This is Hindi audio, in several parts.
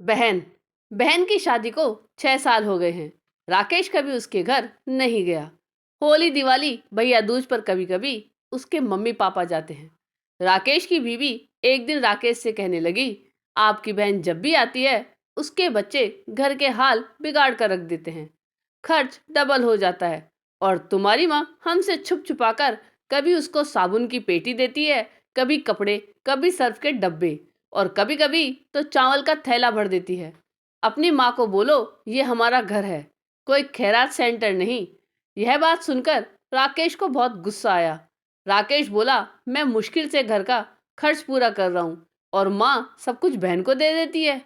बहन बहन की शादी को 6 साल हो गए हैं। राकेश कभी उसके घर नहीं गया। होली दिवाली भैया दूज पर कभी कभी उसके मम्मी पापा जाते हैं। राकेश की बीवी एक दिन राकेश से कहने लगी, आपकी बहन जब भी आती है उसके बच्चे घर के हाल बिगाड़ कर रख देते हैं। खर्च डबल हो जाता है। और तुम्हारी माँ हमसे छुप छुपा कर कभी उसको साबुन की पेटी देती है, कभी कपड़े, कभी सर्फ के डब्बे, और कभी कभी तो चावल का थैला भर देती है। अपनी माँ को बोलो ये हमारा घर है, कोई खैरात सेंटर नहीं। यह बात सुनकर राकेश को बहुत गुस्सा आया। राकेश बोला, मैं मुश्किल से घर का खर्च पूरा कर रहा हूँ और माँ सब कुछ बहन को दे देती है।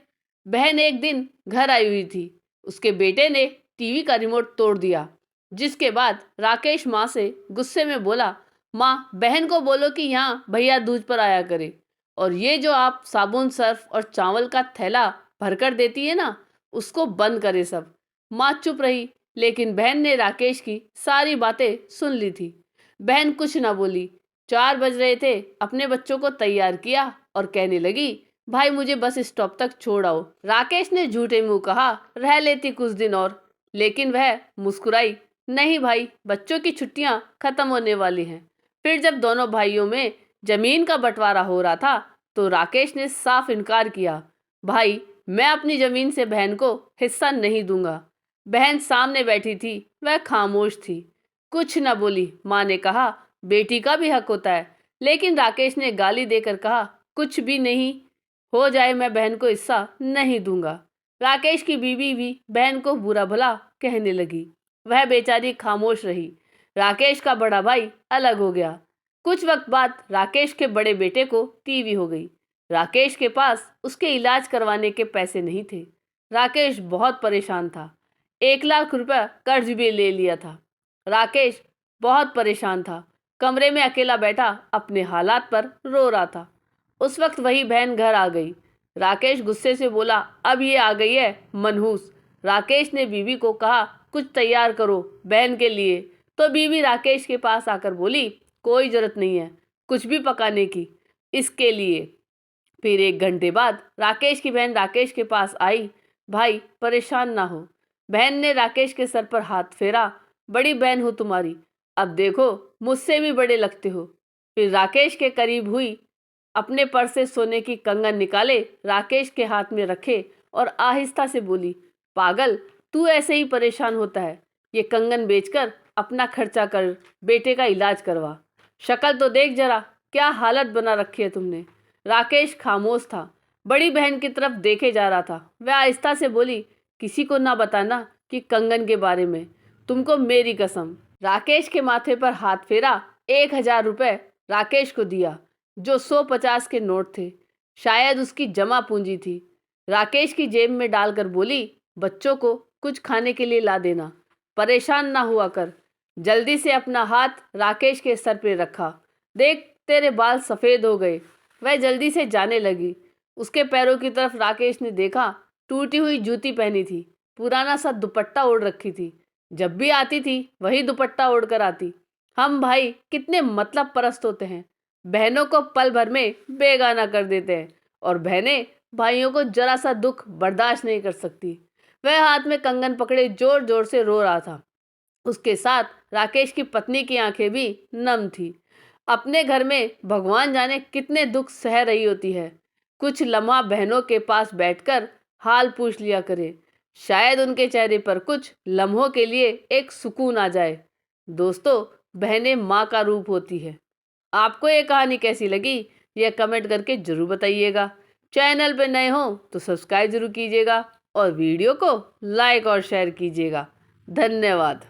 बहन एक दिन घर आई हुई थी। उसके बेटे ने टीवी का रिमोट तोड़ दिया, जिसके बाद राकेश माँ से गुस्से में बोला, माँ बहन को बोलो कि यहाँ भैया दूज पर आया करे, और ये जो आप साबुन सर्फ और चावल का थैला भरकर देती है ना, उसको बंद करे सब। माँ चुप रही, लेकिन बहन ने राकेश की सारी बातें सुन ली थी। बहन कुछ ना बोली। 4 बज रहे थे, अपने बच्चों को तैयार किया और कहने लगी, भाई मुझे बस स्टॉप तक छोड़ आओ। राकेश ने झूठे मुंह कहा, रह लेती कुछ दिन और, लेकिन वह मुस्कुराई, नहीं भाई, बच्चों की छुट्टियां खत्म होने वाली हैं। फिर जब दोनों भाइयों में जमीन का बंटवारा हो रहा था तो राकेश ने साफ इनकार किया, भाई मैं अपनी जमीन से बहन को हिस्सा नहीं दूंगा। बहन सामने बैठी थी, वह खामोश थी, कुछ न बोली। माँ ने कहा, बेटी का भी हक होता है, लेकिन राकेश ने गाली देकर कहा, कुछ भी नहीं हो जाए मैं बहन को हिस्सा नहीं दूंगा। राकेश की बीवी भी बहन को बुरा भला कहने लगी। वह बेचारी खामोश रही। राकेश का बड़ा भाई अलग हो गया। कुछ वक्त बाद राकेश के बड़े बेटे को टीवी हो गई। राकेश के पास उसके इलाज करवाने के पैसे नहीं थे। राकेश बहुत परेशान था। 1 लाख रुपया कर्ज भी ले लिया था। राकेश बहुत परेशान था। कमरे में अकेला बैठा अपने हालात पर रो रहा था। उस वक्त वही बहन घर आ गई। राकेश गुस्से से बोला, अब ये आ गई है मनहूस। राकेश ने बीवी को कहा, कुछ तैयार करो बहन के लिए। तो बीवी राकेश के पास आकर बोली, कोई जरूरत नहीं है कुछ भी पकाने की इसके लिए। फिर 1 घंटे बाद राकेश की बहन राकेश के पास आई। भाई परेशान ना हो। बहन ने राकेश के सर पर हाथ फेरा, बड़ी बहन हो तुम्हारी, अब देखो मुझसे भी बड़े लगते हो। फिर राकेश के करीब हुई, अपने पर्स से सोने की कंगन निकाले, राकेश के हाथ में रखे और आहिस्ता से बोली, पागल तू ऐसे ही परेशान होता है, ये कंगन बेचकर अपना खर्चा कर, बेटे का इलाज करवा। शक्ल तो देख जरा, क्या हालत बना रखी है तुमने। राकेश खामोश था, बड़ी बहन की तरफ देखे जा रहा था। वह आहिस्ता से बोली, किसी को ना बताना कि कंगन के बारे में, तुमको मेरी कसम। राकेश के माथे पर हाथ फेरा, 1,000 रुपये राकेश को दिया, जो 150 के नोट थे, शायद उसकी जमा पूंजी थी। राकेश की जेब में डालकर बोली, बच्चों को कुछ खाने के लिए ला देना, परेशान ना हुआ कर। जल्दी से अपना हाथ राकेश के सर पे रखा, देख तेरे बाल सफ़ेद हो गए। वह जल्दी से जाने लगी। उसके पैरों की तरफ राकेश ने देखा, टूटी हुई जूती पहनी थी, पुराना सा दुपट्टा ओढ़ रखी थी। जब भी आती थी वही दुपट्टा ओढ़ कर आती। हम भाई कितने मतलब परस्त होते हैं, बहनों को पल भर में बेगाना कर देते हैं, और बहनें भाइयों को जरा सा दुख बर्दाश्त नहीं कर सकती। वह हाथ में कंगन पकड़े जोर जोर से रो रहा था। उसके साथ राकेश की पत्नी की आंखें भी नम थी। अपने घर में भगवान जाने कितने दुख सह रही होती है। कुछ लम्हा बहनों के पास बैठकर हाल पूछ लिया करे, शायद उनके चेहरे पर कुछ लम्हों के लिए एक सुकून आ जाए। दोस्तों, बहनें माँ का रूप होती है। आपको ये कहानी कैसी लगी, यह कमेंट करके जरूर बताइएगा। चैनल पे नए हो तो सब्सक्राइब जरूर कीजिएगा और वीडियो को लाइक और शेयर कीजिएगा। धन्यवाद।